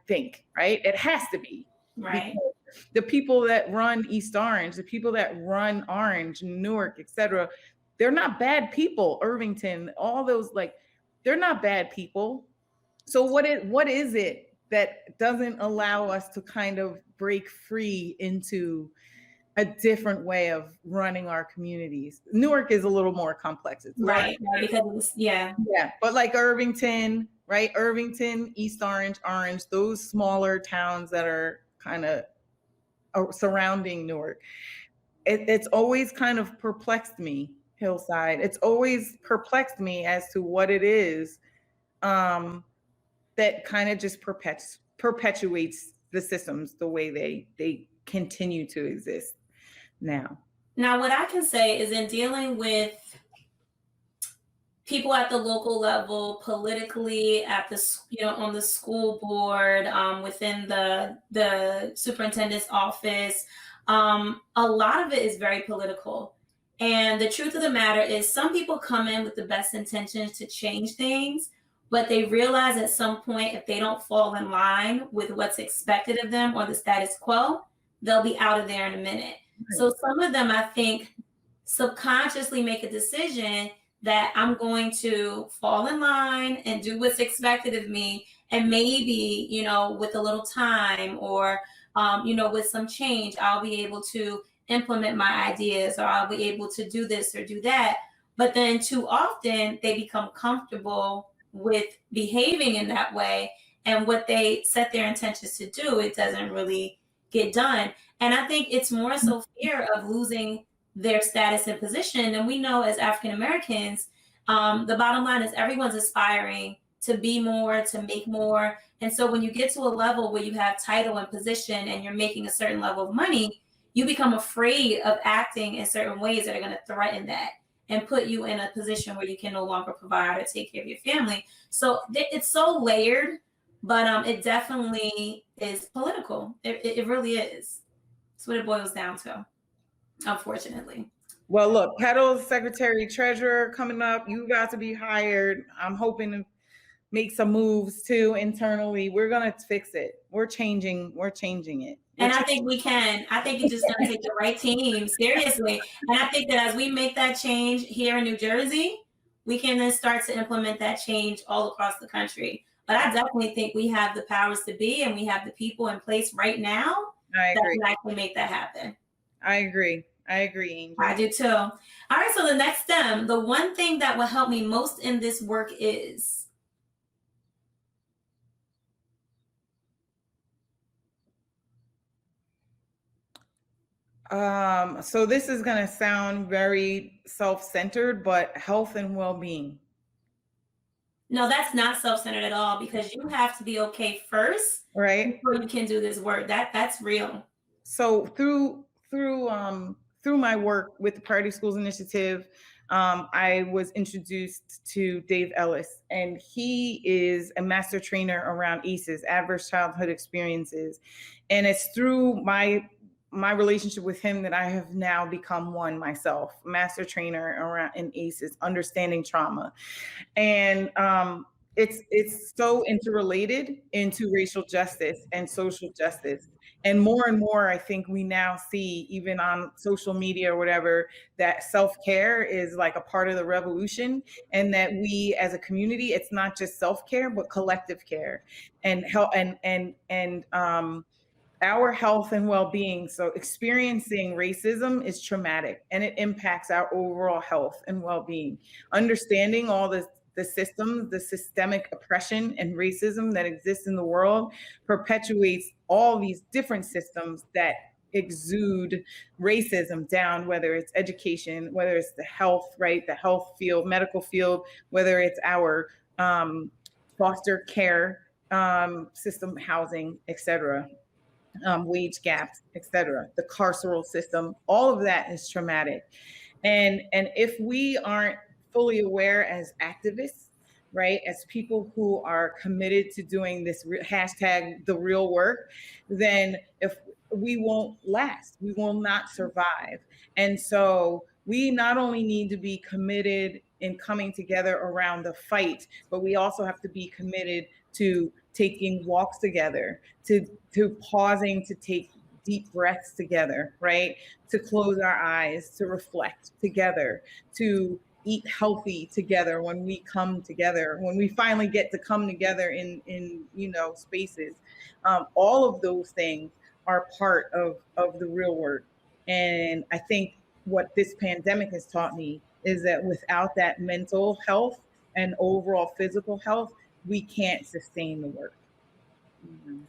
think, right? It has to be. Right. Because the people that run East Orange, the people that run Orange, Newark, etc., they're not bad people. Irvington, all those, like, they're not bad people. So what is it that doesn't allow us to kind of break free into a different way of running our communities? Newark is a little more complex. It's right, because yeah, but like Irvington, right? Irvington, East Orange, Orange, those smaller towns that are kind of surrounding Newark. It's always kind of perplexed me, Hillside. It's always perplexed me as to what it is that kind of just perpetuates the systems the way they continue to exist now. Now, what I can say is, in dealing with people at the local level, politically, at the on the school board, within the superintendent's office, a lot of it is very political. And the truth of the matter is, some people come in with the best intentions to change things, but they realize at some point, if they don't fall in line with what's expected of them or the status quo, they'll be out of there in a minute. Right. So some of them, I think, subconsciously make a decision that I'm going to fall in line and do what's expected of me. And maybe, with a little time, or, with some change, I'll be able to implement my ideas, or I'll be able to do this or do that. But then too often they become comfortable with behaving in that way. And what they set their intentions to do, it doesn't really get done. And I think it's more so fear of losing their status and position. And we know, as African Americans, the bottom line is everyone's aspiring to be more, to make more. And so when you get to a level where you have title and position and you're making a certain level of money, you become afraid of acting in certain ways that are going to threaten that and put you in a position where you can no longer provide or take care of your family. So it's so layered, but it definitely is political. It really is. That's what it boils down to, unfortunately. Well, look, Kettle's Secretary Treasurer coming up. You got to be hired. I'm hoping to make some moves too internally. We're gonna fix it. We're changing it. And I think we can. I think it's just gonna take the right team, seriously. And I think that as we make that change here in New Jersey, we can then start to implement that change all across the country. But I definitely think we have the powers to be, and we have the people in place right now that can actually make that happen. I agree, Angel. I do too. All right, so the next STEM, the one thing that will help me most in this work is? So this is going to sound very self-centered, but health and well-being. No, that's not self-centered at all, because you have to be okay first, right, before you can do this work. That's real. So through my work with the Priority Schools Initiative, I was introduced to Dave Ellis, and he is a master trainer around ACEs, adverse childhood experiences, and it's through my relationship with him that I have now become one myself, master trainer around in ACEs, understanding trauma. And it's so interrelated into racial justice and social justice. And more, I think we now see, even on social media or whatever, that self-care is like a part of the revolution, and that we as a community, it's not just self-care, but collective care and help and our health and well-being. So experiencing racism is traumatic, and it impacts our overall health and well-being. Understanding all the systems, the systemic oppression and racism that exists in the world perpetuates all these different systems that exude racism down, whether it's education, whether it's the health, right? The health field, medical field, whether it's our foster care system, housing, etc. Wage gaps, etc. The carceral system, all of that is traumatic. And if we aren't fully aware as activists, right, as people who are committed to doing this hashtag the real work, then we won't last. We will not survive. And so we not only need to be committed in coming together around the fight, but we also have to be committed to taking walks together, to pausing to take deep breaths together, right? To close our eyes, to reflect together, to eat healthy together when we come together, when we finally get to come together in spaces. All of those things are part of the real work. And I think what this pandemic has taught me is that without that mental health and overall physical health, we can't sustain the work.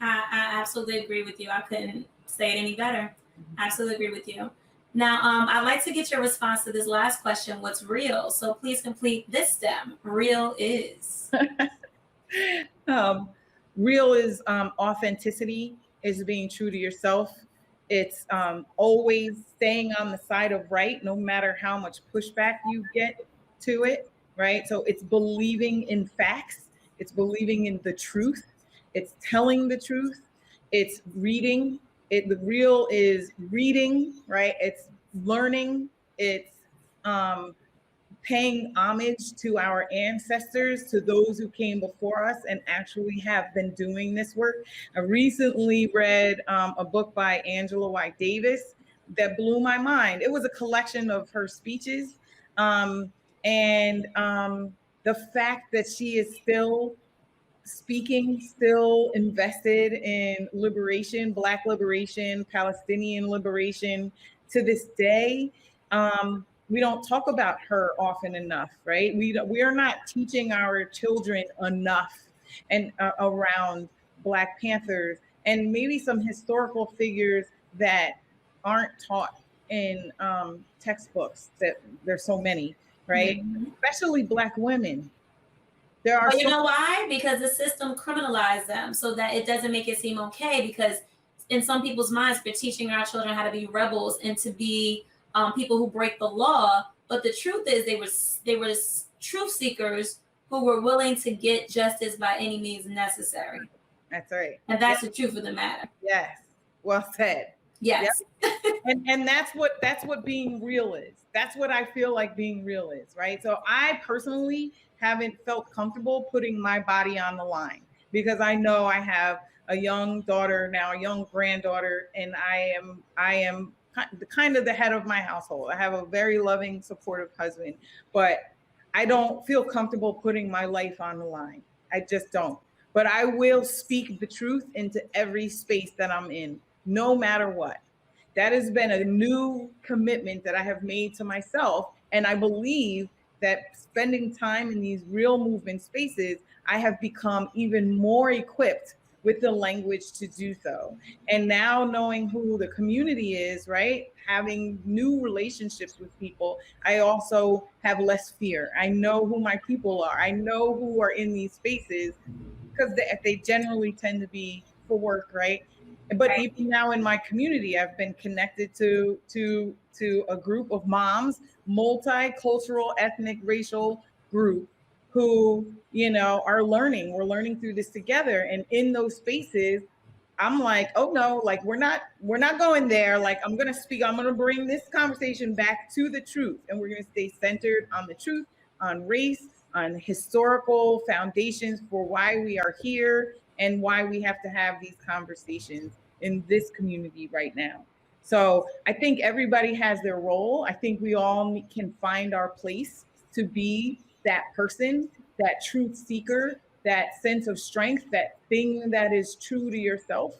I absolutely agree with you. I couldn't say it any better. Absolutely agree with you. Now, I'd like to get your response to this last question. What's real? So please complete this STEM. Real is. Real is authenticity, is being true to yourself. It's always staying on the side of right, no matter how much pushback you get to it, right? So it's believing in facts. It's believing in the truth. It's telling the truth. It's reading. The real is reading, right? It's learning. It's paying homage to our ancestors, to those who came before us and actually have been doing this work. I recently read a book by Angela White Davis that blew my mind. It was a collection of her speeches. And the fact that she is still speaking, still invested in liberation, Black liberation, Palestinian liberation to this day. We don't talk about her often enough, right? We are not teaching our children enough and around Black Panthers and maybe some historical figures that aren't taught in textbooks. That there's so many, right? Mm-hmm. Especially Black women. There are. But you know why? Because the system criminalized them so that it doesn't make it seem okay. Because in some people's minds, we're teaching our children how to be rebels and to be people who break the law. But the truth is, they were truth seekers who were willing to get justice by any means necessary. That's right. And that's the truth of the matter. Yes. Well said. Yes. Yep. and that's what being real is. That's what I feel like being real is, right? So I personally haven't felt comfortable putting my body on the line because I know I have a young daughter now, a young granddaughter, and I am kind of the head of my household. I have a very loving, supportive husband, but I don't feel comfortable putting my life on the line. I just don't. But I will speak the truth into every space that I'm in, no matter what. That has been a new commitment that I have made to myself. And I believe that spending time in these real movement spaces, I have become even more equipped with the language to do so. And now knowing who the community is, right? Having new relationships with people, I also have less fear. I know who my people are. I know who are in these spaces because they generally tend to be for work, right? But even now in my community, I've been connected to a group of moms, multicultural, ethnic, racial group who, are learning. We're learning through this together. And in those spaces, I'm like, oh no, like we're not going there. Like I'm going to bring this conversation back to the truth. And we're going to stay centered on the truth, on race, on historical foundations for why we are here and why we have to have these conversations in this community right now. So I think everybody has their role. I think we all can find our place to be that person, that truth seeker, that sense of strength, that thing that is true to yourself.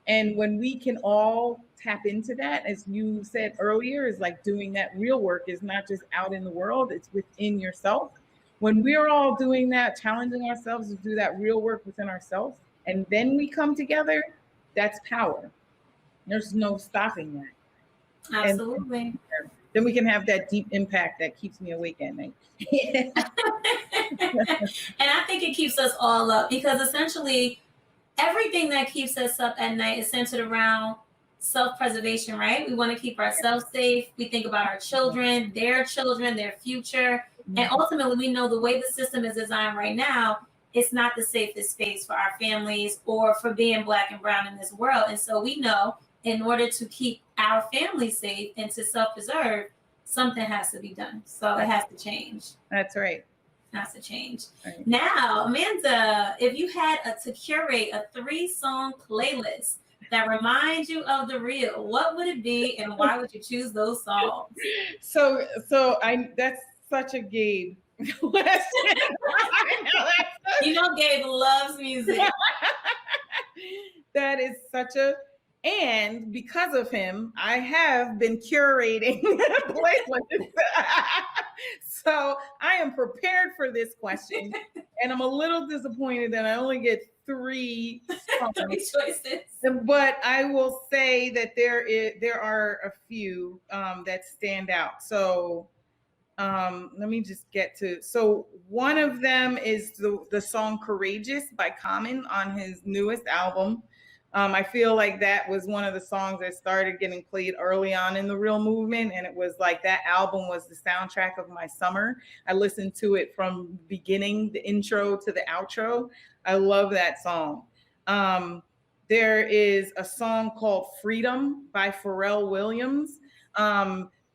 And when we can all tap into that, as you said earlier, is like doing that real work is not just out in the world, it's within yourself. When we're all doing that, challenging ourselves to do that real work within ourselves, and then we come together, that's power. There's no stopping that. Absolutely. And then we can have that deep impact that keeps me awake at night. And I think it keeps us all up because essentially everything that keeps us up at night is centered around self-preservation, right? We want to keep ourselves safe. We think about our children, their future. And ultimately, we know the way the system is designed right now, it's not the safest space for our families or for being Black and brown in this world. And so we know in order to keep our family safe and to self-preserve, something has to be done. So it has to change. That's right. Has to change. Right. Now, Amanda, if you had to curate a 3-song playlist that reminds you of the real, what would it be and why would you choose those songs? So that's such a Gabe question. You know Gabe loves music. That is such a, and because of him, I have been curating playlists. So I am prepared for this question, and I'm a little disappointed that I only get 3 choices. But I will say that there are a few that stand out. So let me just get to, so one of them is the song Courageous by Common on his newest album. I feel like that was one of the songs that started getting played early on in the real movement, and it was like that album was the soundtrack of my summer. I listened to it from beginning, the intro to the outro. I love that song. There is a song called Freedom by Pharrell Williams.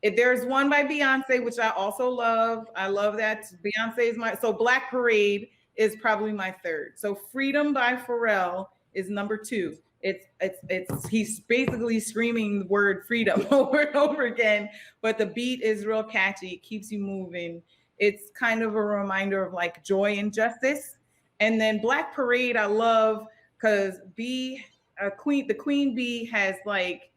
There's one by Beyonce, which I also love. I love that. Beyonce is so Black Parade is probably my third. So Freedom by Pharrell is number 2. He's basically screaming the word freedom over and over again, but the beat is real catchy. It keeps you moving. It's kind of a reminder of like joy and justice. And then Black Parade, I love because the Queen Bee has like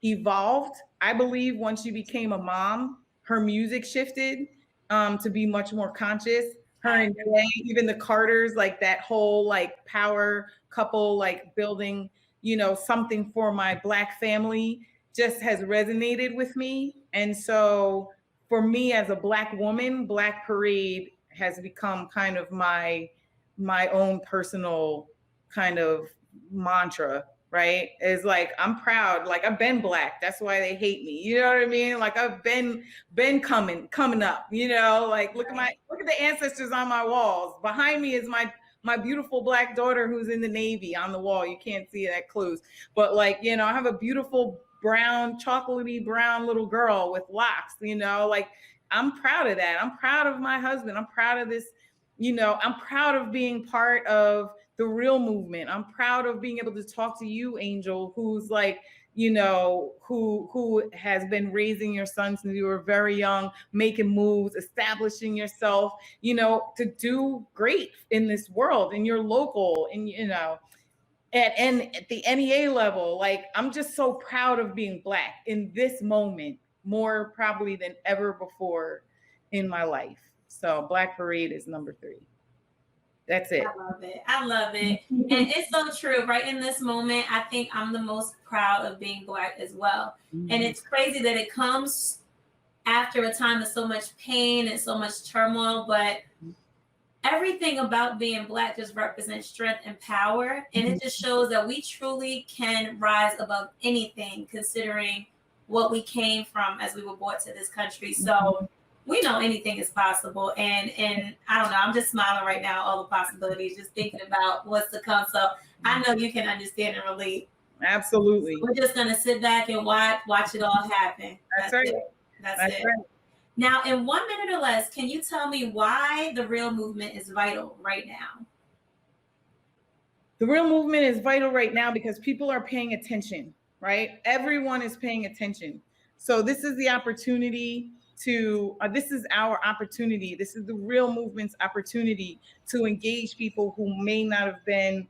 evolved. I believe once she became a mom, her music shifted to be much more conscious. Her and Jay, even the Carters, like that whole like power couple, like building, something for my Black family just has resonated with me. And so for me as a Black woman, Black Parade has become kind of my own personal kind of mantra, right? Is like, I'm proud, like I've been Black. That's why they hate me. You know what I mean? Like I've been coming up, like look at the ancestors on my walls. Behind me is my beautiful Black daughter who's in the Navy on the wall. You can't see that close, but like, I have a beautiful brown, chocolatey brown little girl with locks, like I'm proud of that. I'm proud of my husband. I'm proud of this, I'm proud of being part of the real movement. I'm proud of being able to talk to you, Angel, who's like, who has been raising your son since you were very young, making moves, establishing yourself, to do great in this world, in your local, and at the NEA level. Like, I'm just so proud of being Black in this moment, more probably than ever before in my life. So Black Parade is number 3. That's it. I love it. And it's so true. Right in this moment, I think I'm the most proud of being Black as well. Mm-hmm. And it's crazy that it comes after a time of so much pain and so much turmoil, but everything about being Black just represents strength and power. And it just shows that we truly can rise above anything, considering what we came from as we were brought to this country. So we know anything is possible. And I don't know, I'm just smiling right now, all the possibilities, just thinking about what's to come. So I know you can understand and relate. Absolutely. We're just going to sit back and watch it all happen. That's right. That's it. Right. Now, in 1 minute or less, can you tell me why the real movement is vital right now? The real movement is vital right now because people are paying attention, right? Everyone is paying attention. So this is the opportunity this is our opportunity. This is the real movement's opportunity to engage people who may not have been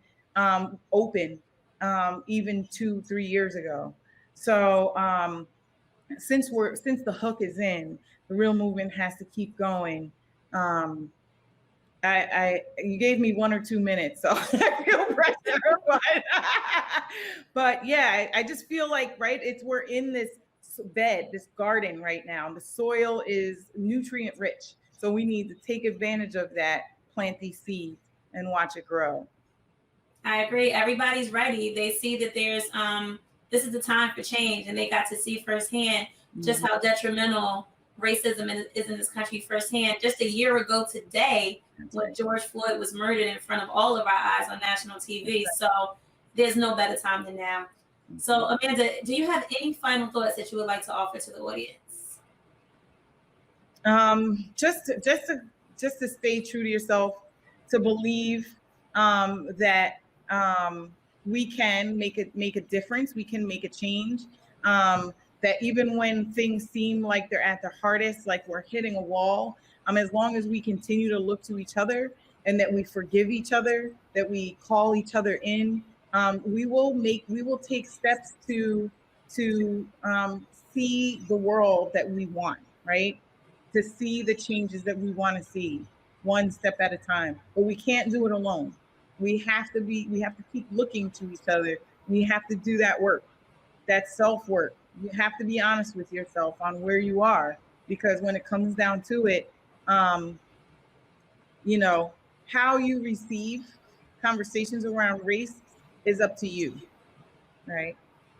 open even 2-3 years ago. So since the hook is in, the real movement has to keep going. You gave me 1 or 2 minutes, so I feel pressure. But yeah, I just feel like, right, we're in this bed, this garden right now. The soil is nutrient rich. So we need to take advantage of that, plant these seeds and watch it grow. I agree. Everybody's ready. They see that there's this is the time for change, and they got to see firsthand just how detrimental racism is in this country firsthand. Just a year ago today, when George Floyd was murdered in front of all of our eyes on national TV. So there's no better time than now. So, Amanda, do you have any final thoughts that you would like to offer to the audience? Just to stay true to yourself, to believe that we can make a difference, we can make a change. That even when things seem like they're at their hardest, like we're hitting a wall, as long as we continue to look to each other and that we forgive each other, that we call each other in, we will take steps to see the world that we want, right? To see the changes that we want to see, one step at a time. But we can't do it alone. We have to keep looking to each other. We have to do that work, that self work. You have to be honest with yourself on where you are, because when it comes down to it, you know, how you receive conversations around race is up to you, right?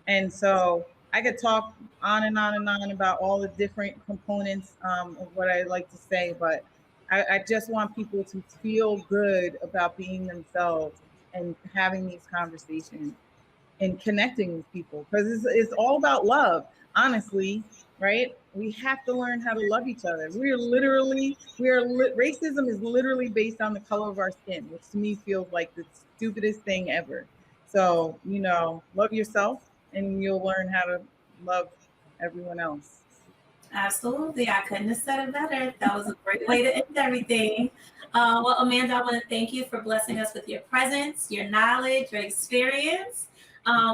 And so I could talk on and on and on about all the different components of what I like to say, but I just want people to feel good about being themselves and having these conversations and connecting with people, because it's all about love, honestly, right? We have to learn how to love each other. Racism is literally based on the color of our skin, which to me feels like the stupidest thing ever. So, love yourself and you'll learn how to love everyone else. Absolutely. I couldn't have said it better. That was a great way to end everything. Well, Amanda, I want to thank you for blessing us with your presence, your knowledge, your experience.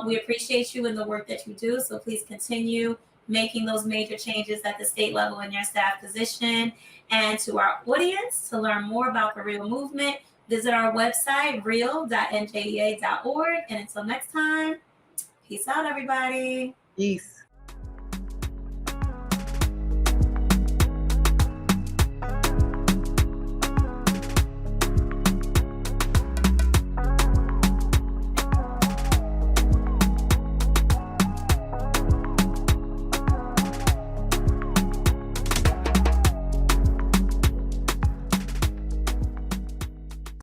We appreciate you and the work that you do. So please continue making those major changes at the state level in your staff position. And to our audience, to learn more about the Real Movement, visit our website, real.njea.org. And until next time, peace out, everybody. Peace.